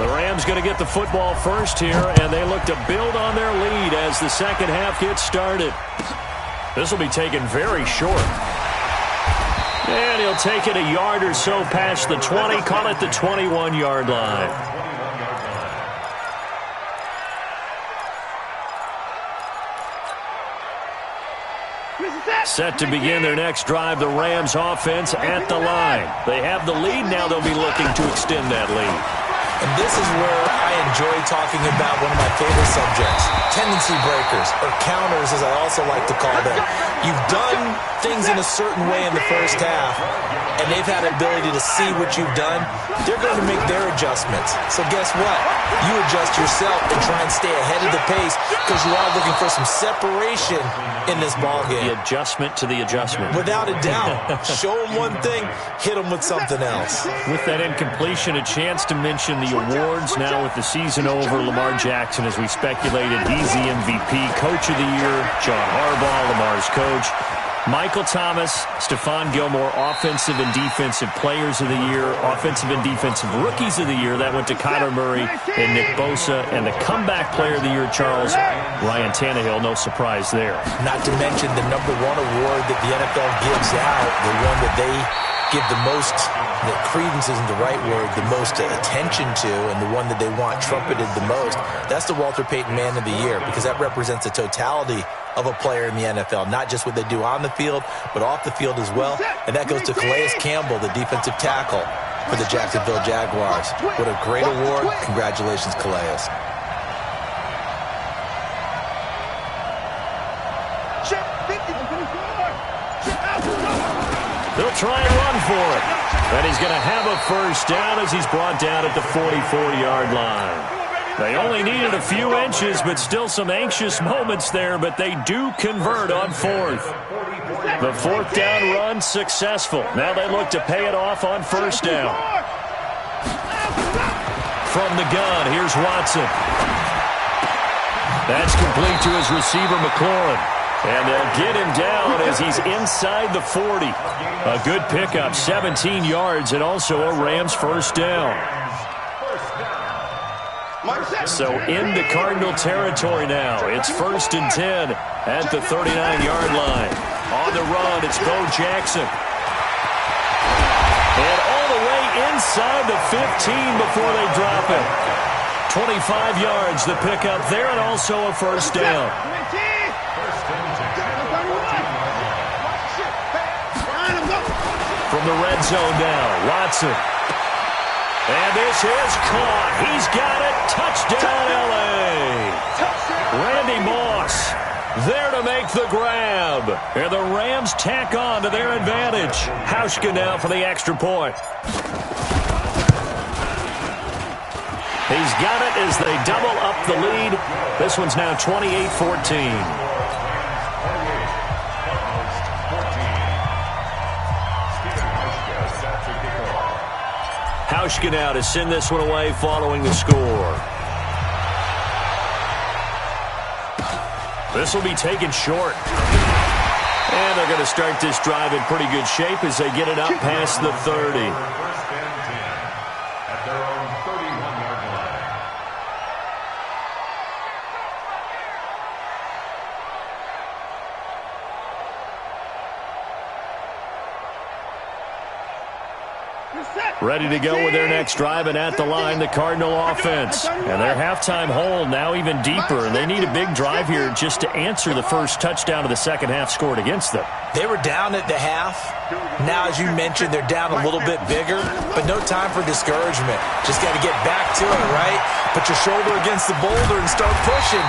The Rams going to get the football first here, and they look to build on their lead as the second half gets started. This will be taken very short. And he'll take it a yard or so past the 20, call it the 21-yard line. Set to begin their next drive, the Rams offense at the line. They have the lead, now they'll be looking to extend that lead. And this is where I enjoy talking about one of my favorite subjects, tendency breakers, or counters as I also like to call them. You've done things in a certain way in the first half, and they've had the ability to see what you've done. They're going to make their adjustments. So guess what? You adjust yourself and try and stay ahead of the pace because you are looking for some separation in this ballgame. The adjustment to the adjustment. Without a doubt. Show them one thing, hit them with something else. With that incompletion, a chance to mention the awards. Now with the season over, Lamar Jackson, as we speculated, he's the MVP, Coach of the Year. John Harbaugh, Lamar's coach. Michael Thomas, Stephon Gilmore, Offensive and Defensive Players of the Year, Offensive and Defensive Rookies of the Year. That went to Kyler Murray and Nick Bosa. And the Comeback Player of the Year, Charles, Ryan Tannehill, no surprise there. Not to mention the #1 award that the NFL gives out, the one that they give the most, that credence isn't the right word, the most attention to, and the one that they want trumpeted the most. That's the Walter Payton Man of the Year, because that represents the totality of a player in the NFL, not just what they do on the field, but off the field as well. And that goes to Calais Campbell, the defensive tackle for the Jacksonville Jaguars. What a great award. Congratulations, Calais. They'll try and run for it. And he's going to have a first down as he's brought down at the 44-yard line. They only needed a few inches, but still some anxious moments there, but they do convert on fourth. The fourth down run successful. Now they look to pay it off on first down. From the gun, here's Watson. That's complete to his receiver, McLaurin. And they'll get him down as he's inside the 40. A good pickup, 17 yards, and also a Rams first down. So into Cardinal territory now. It's 1st and 10 at the 39-yard line. On the run, it's Bo Jackson. And all the way inside the 15 before they drop it. 25 yards, the pickup there, and also a first down. From the red zone now, Watson. And this is caught. He's got it. Touchdown, L.A. Randy Moss there to make the grab. And the Rams tack on to their advantage. Hauschka now for the extra point. He's got it as they double up the lead. This one's now 28-14. Hauschka now to send this one away following the score. This will be taken short. And they're going to start this drive in pretty good shape as they get it up past the 30. Ready to go with their next drive, and at the line, the Cardinal offense. And their halftime hold now even deeper, and they need a big drive here just to answer the first touchdown of the second half scored against them. They were down at the half. Now, as you mentioned, they're down a little bit bigger, but no time for discouragement. Just got to get back to it, right? Put your shoulder against the boulder and start pushing.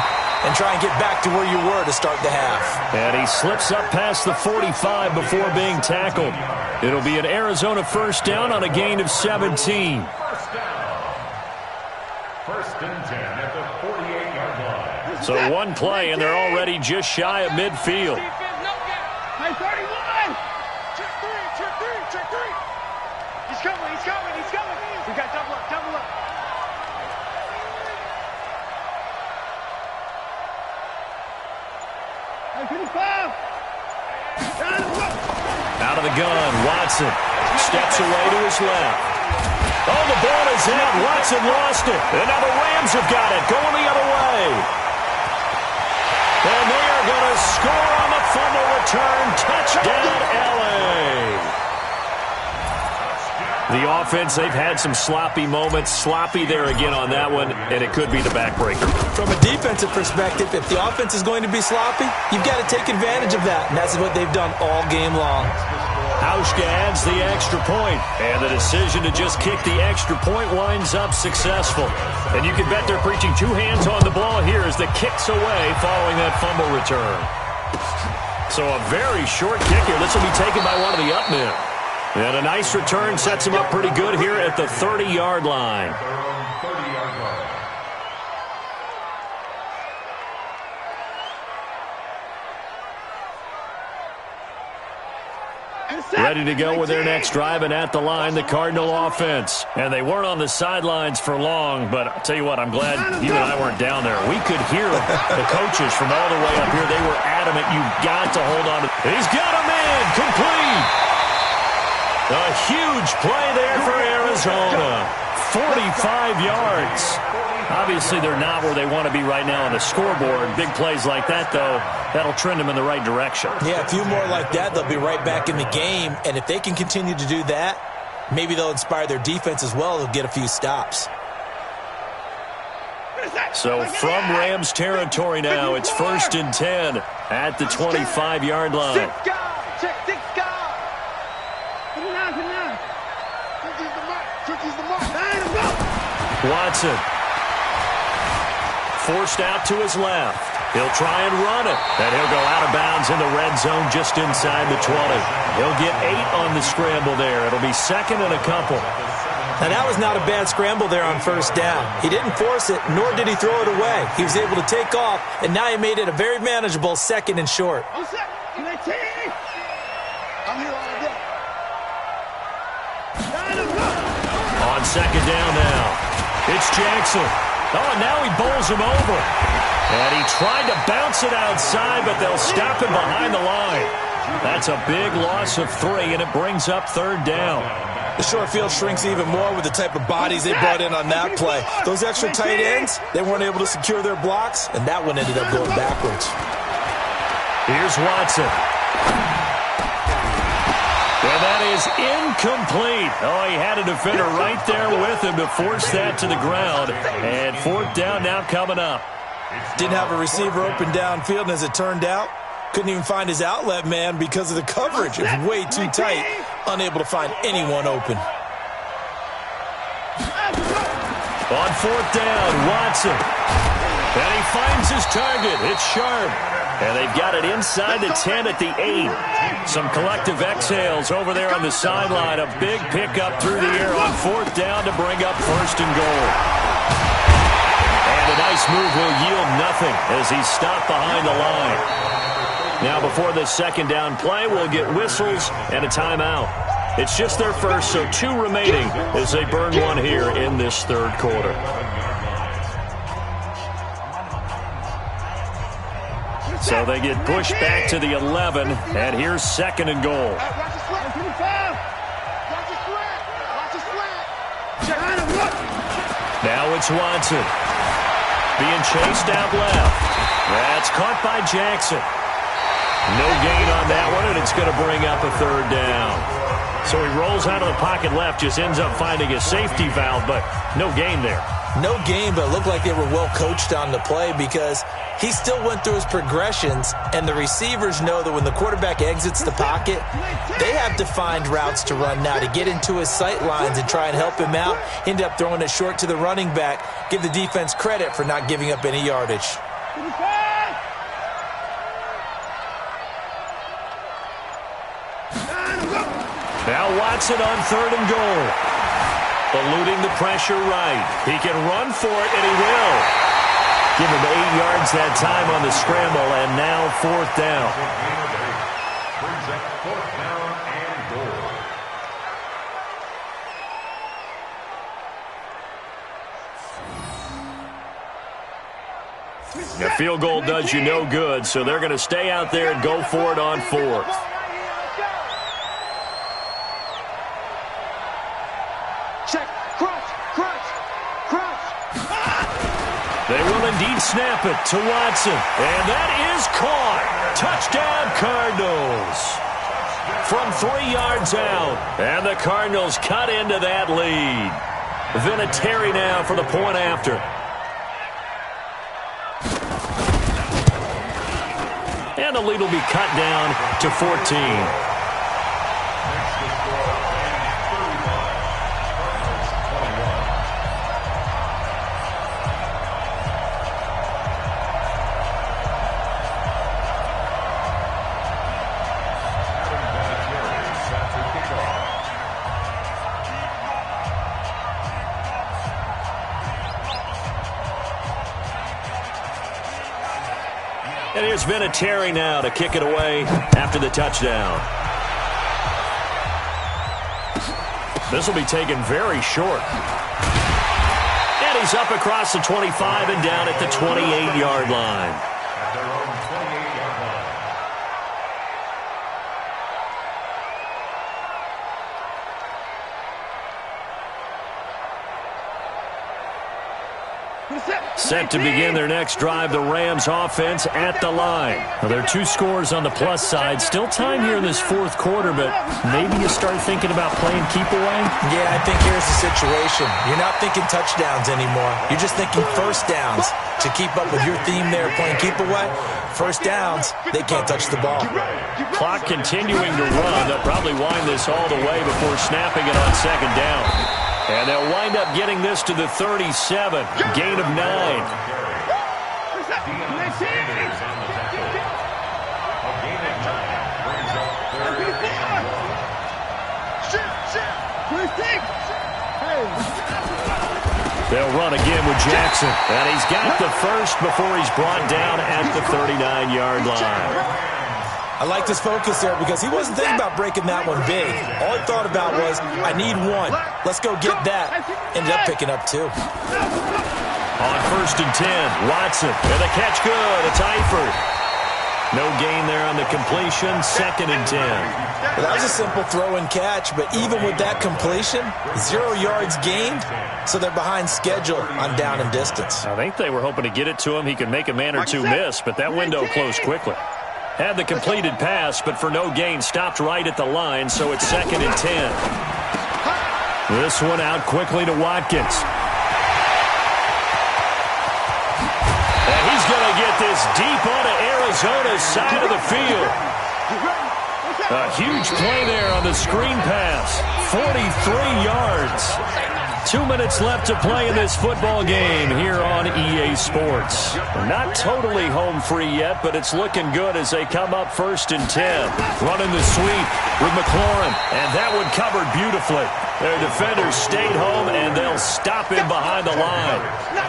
And try and get back to where you were to start the half. And he slips up past the 45 before being tackled. It'll be an Arizona first down on a gain of 17. First and 10 at the 48-yard line. So one play, and they're already just shy of midfield. Hey, 31! Check three. He's coming. We got double up. Out of the gun, Watson steps away to his left. Oh, the ball is out. Watson lost it. And now the Rams have got it. Going the other way. And they are going to score on the fumble return. Touchdown, L.A. The offense, they've had some sloppy moments. Sloppy there again on that one, and it could be the backbreaker. From a defensive perspective, if the offense is going to be sloppy, you've got to take advantage of that, and that's what they've done all game long. Hauschka adds the extra point, and the decision to just kick the extra point winds up successful. And you can bet they're preaching two hands on the ball here as the kick's away following that fumble return. So a very short kick here. This will be taken by one of the up men. And a nice return sets him up pretty good here at the 30-yard line. Ready to go with their next drive, and at the line, the Cardinal offense. And they weren't on the sidelines for long, but I'll tell you what, I'm glad you and I weren't down there. We could hear the coaches from all the way up here. They were adamant, you've got to hold on to. He's got a man, complete. A huge play there for Arizona. 45 yards. Obviously, they're not where they want to be right now on the scoreboard. Big plays like that, though, that'll trend them in the right direction. Yeah, a few more like that, they'll be right back in the game. And if they can continue to do that, maybe they'll inspire their defense as well. They'll get a few stops. So from Rams territory now, it's 1st and 10 at the 25-yard line. Watson forced out to his left. He'll try and run it, and he'll go out of bounds in the red zone just inside the 20. He'll get 8 on the scramble there. It'll be 2nd and a couple. Now, that was not a bad scramble there on 1st down. He didn't force it, nor did he throw it away. He was able to take off, and now he made it a very manageable 2nd and short. I'm here all day. On 2nd down now. It's Jackson. Oh, and now he bowls him over. And he tried to bounce it outside, but they'll stop him behind the line. That's a big loss of 3, and it brings up 3rd down. The short field shrinks even more with the type of bodies they brought in on that play. Those extra tight ends, they weren't able to secure their blocks, and that one ended up going backwards. Here's Watson. And that is incomplete. Oh, he had a defender right there with him to force that to the ground. And 4th down now coming up. Didn't have a receiver open downfield, and as it turned out, couldn't even find his outlet man because of the coverage. It was way too tight, unable to find anyone open. On 4th down, Watson. And he finds his target. It's Sharp. And they've got it inside the 10 at the 8. Some collective exhales over there on the sideline. A big pickup through the air on 4th down to bring up 1st and goal. And a nice move will yield nothing as he's stopped behind the line. Now before this 2nd down play, we'll get whistles and a timeout. It's just their first, so 2 remaining as they burn one here in this 3rd quarter. So they get pushed back to the 11, and here's 2nd and goal. Now it's Watson. Being chased out left. That's caught by Jackson. No gain on that one, and it's going to bring up a 3rd down. So he rolls out of the pocket left, just ends up finding a safety valve, but no gain there. No gain, but it looked like they were well coached on the play because he still went through his progressions, and the receivers know that when the quarterback exits the pocket, they have to find routes to run now to get into his sight lines and try and help him out. End up throwing it short to the running back. Give the defense credit for not giving up any yardage. Now Watson on 3rd and goal. Eluding the pressure right. He can run for it, and he will. Give him 8 yards that time on the scramble, and now 4th down. Brings up 4th down and goal. A field goal does you no good, so they're going to stay out there and go for it on 4th. Check. will indeed snap it to Watson. And that is caught. Touchdown, Cardinals. From 3 yards out. And the Cardinals cut into that lead. Vinatieri now for the point after. And the lead will be cut down to 14. And here's Vinatieri now to kick it away after the touchdown. This will be taken very short. And he's up across the 25 and down at the 28-yard line. Set to begin their next drive, the Rams offense at the line. Well, there are 2 scores on the plus side. Still time here in this fourth quarter, but maybe you start thinking about playing keep away? Yeah, I think here's the situation. You're not thinking touchdowns anymore. You're just thinking first downs. To keep up with your theme there, playing keep away, first downs, they can't touch the ball. Clock continuing to run. They'll probably wind this all the way before snapping it on second down. And they'll wind up getting this to the 37. Gain of 9. They'll run again with Jackson. And he's got the first before he's brought down at the 39-yard line. I like this focus there because he wasn't thinking about breaking that one big. All he thought about was, I need 1. Let's go get that. Ended up picking up 2. On 1st and 10, Watson. And the catch good. It's Eifert. No gain there on the completion. 2nd and 10. Well, that was a simple throw and catch, but even with that completion, 0 yards gained, so they're behind schedule on down and distance. I think they were hoping to get it to him. He could make a man or 2 miss, but that window closed quickly. Had the completed pass, but for no gain, stopped right at the line, so it's 2nd and 10. This one out quickly to Watkins. And he's going to get this deep onto Arizona's side of the field. A huge play there on the screen pass. 43 yards. 2 minutes left to play in this football game here on EA Sports. Not totally home free yet, but it's looking good as they come up 1st and 10. Running the sweep with McLaurin, and that one covered beautifully. Their defenders stayed home, and they'll stop him behind the line.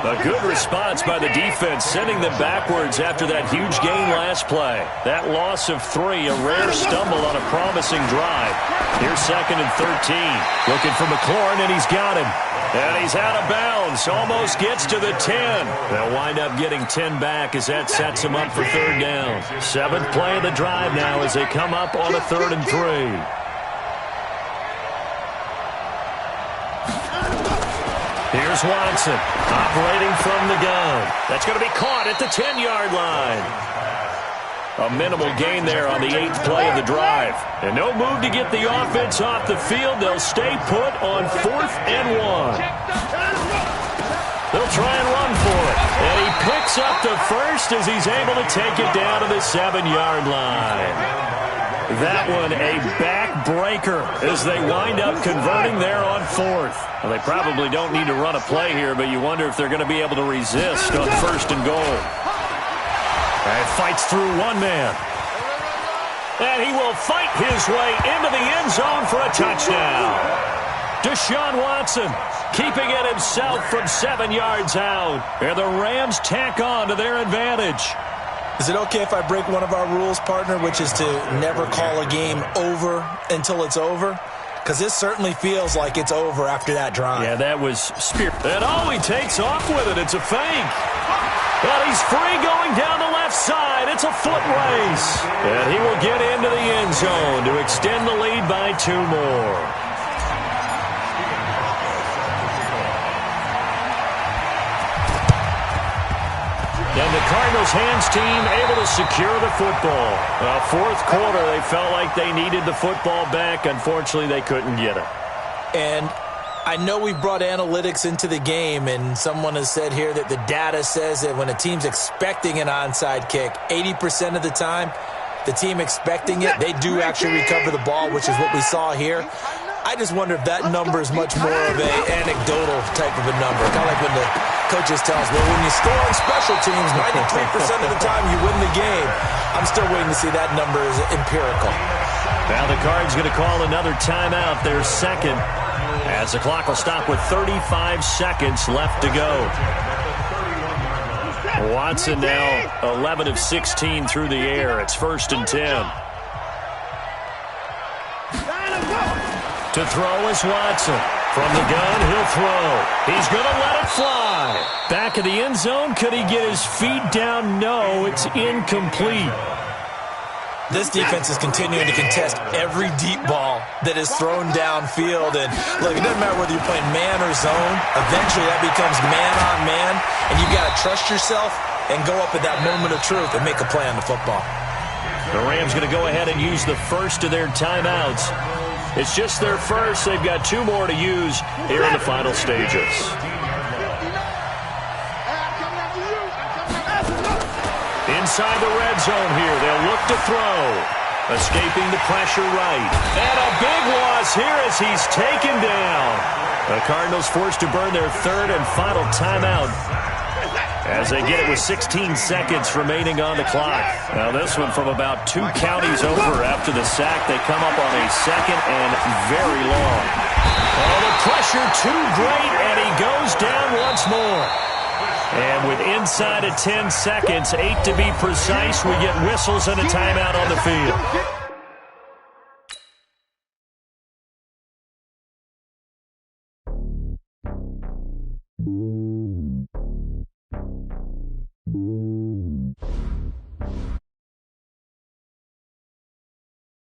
A good response by the defense, sending them backwards after that huge gain last play. That loss of 3, a rare stumble on a promising drive. Here's 2nd and 13. Looking for McLaurin, and he's got him. And he's out of bounds. Almost gets to the 10. They'll wind up getting 10 back as that sets him up for 3rd down. 7th play of the drive now as they come up on a 3rd and 3. Here's Watson, operating from the gun. That's going to be caught at the 10-yard line. A minimal gain there on the 8th play of the drive. And no move to get the offense off the field. They'll stay put on 4th and 1. They'll try and run for it. And he picks up the first as he's able to take it down to the 7-yard line. That one a backbreaker as they wind up converting there on 4th. Well, they probably don't need to run a play here, but you wonder if they're going to be able to resist on 1st and goal. And fights through one man. And he will fight his way into the end zone for a touchdown. Deshaun Watson keeping it himself from 7 yards out. And the Rams tack on to their advantage. Is it okay if I break one of our rules, partner, which is to never call a game over until it's over? Because this certainly feels like it's over after that drive. Yeah, that was spirit. And he takes off with it. It's a fake. But he's free going down the left side. It's a foot race. And he will get into the end zone to extend the lead by 2 more. Cardinals hands team able to secure the football. Fourth quarter, they felt like they needed the football back. Unfortunately, they couldn't get it. And I know we brought analytics into the game, and someone has said here that the data says that when a team's expecting an onside kick, 80% of the time, the team expecting it, they do actually recover the ball, which is what we saw here. I just wonder if that number is much more of an anecdotal type of a number. Kind of like when the coaches tell us, well, when you score on special teams, 93% of the time you win the game. I'm still waiting to see that number is empirical. Now the Cards going to call another timeout, their second, as the clock will stop with 35 seconds left to go. Watson now 11 of 16 through the air. It's 1st and 10. To throw is Watson. From the gun, he'll throw. He's going to let it fly. Back of the end zone. Could he get his feet down? No, it's incomplete. This defense is continuing to contest every deep ball that is thrown downfield. And look, it doesn't matter whether you're playing man or zone. Eventually that becomes man on man. And you've got to trust yourself and go up at that moment of truth and make a play on the football. The Rams going to go ahead and use the first of their timeouts. It's just their first. They've got 2 more to use here in the final stages. Inside the red zone here. They'll look to throw. Escaping the pressure right. And a big loss here as he's taken down. The Cardinals forced to burn their 3rd and final timeout as they get it with 16 seconds remaining on the clock. Now this one from about 2 counties over after the sack. They come up on a 2nd and very long. Oh, the pressure too great, and he goes down once more. And with inside of 10 seconds, 8 to be precise, we get whistles and a timeout on the field.